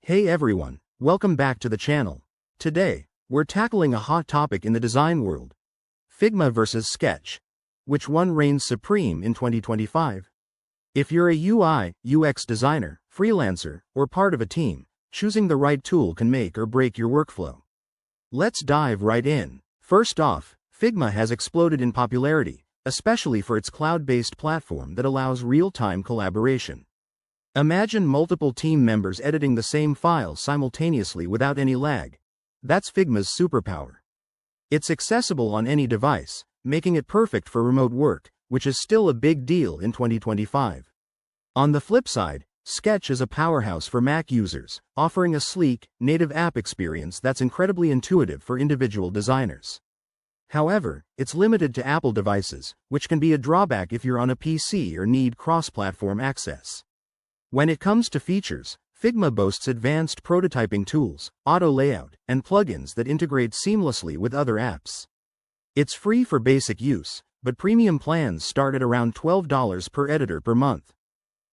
Hey everyone, welcome back to the channel. Today, we're tackling a hot topic in the design world. Figma versus Sketch. Which one reigns supreme in 2025? If you're a UI, UX designer, freelancer, or part of a team, choosing the right tool can make or break your workflow. Let's dive right in. First off, Figma has exploded in popularity, especially for its cloud-based platform that allows real-time collaboration. Imagine multiple team members editing the same file simultaneously without any lag. That's Figma's superpower. It's accessible on any device, making it perfect for remote work, which is still a big deal in 2025. On the flip side, Sketch is a powerhouse for Mac users, offering a sleek, native app experience that's incredibly intuitive for individual designers. However, it's limited to Apple devices, which can be a drawback if you're on a PC or need cross-platform access. When it comes to features, Figma boasts advanced prototyping tools, auto layout, and plugins that integrate seamlessly with other apps. It's free for basic use, but premium plans start at around $12 per editor per month.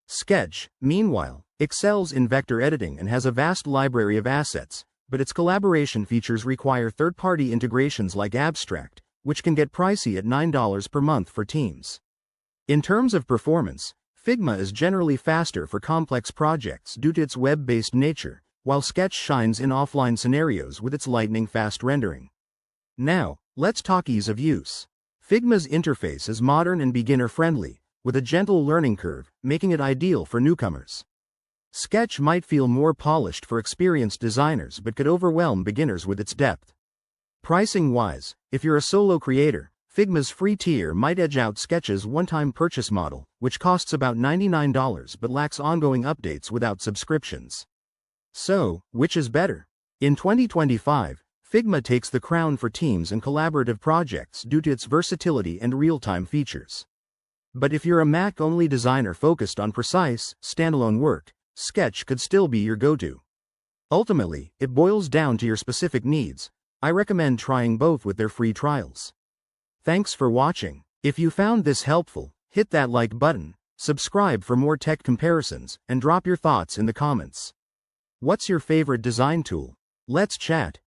Sketch, meanwhile, excels in vector editing and has a vast library of assets, but its collaboration features require third-party integrations like Abstract, which can get pricey at $9 per month for teams. In terms of performance, Figma is generally faster for complex projects due to its web-based nature, while Sketch shines in offline scenarios with its lightning-fast rendering. Now, let's talk ease of use. Figma's interface is modern and beginner-friendly, with a gentle learning curve, making it ideal for newcomers. Sketch might feel more polished for experienced designers but could overwhelm beginners with its depth. Pricing-wise, if you're a solo creator, Figma's free tier might edge out Sketch's one-time purchase model, which costs about $99 but lacks ongoing updates without subscriptions. So, which is better? In 2025, Figma takes the crown for teams and collaborative projects due to its versatility and real-time features. But if you're a Mac-only designer focused on precise, standalone work, Sketch could still be your go-to. Ultimately, it boils down to your specific needs. I recommend trying both with their free trials. Thanks for watching. If you found this helpful, hit that like button, subscribe for more tech comparisons, and drop your thoughts in the comments. What's your favorite design tool? Let's chat.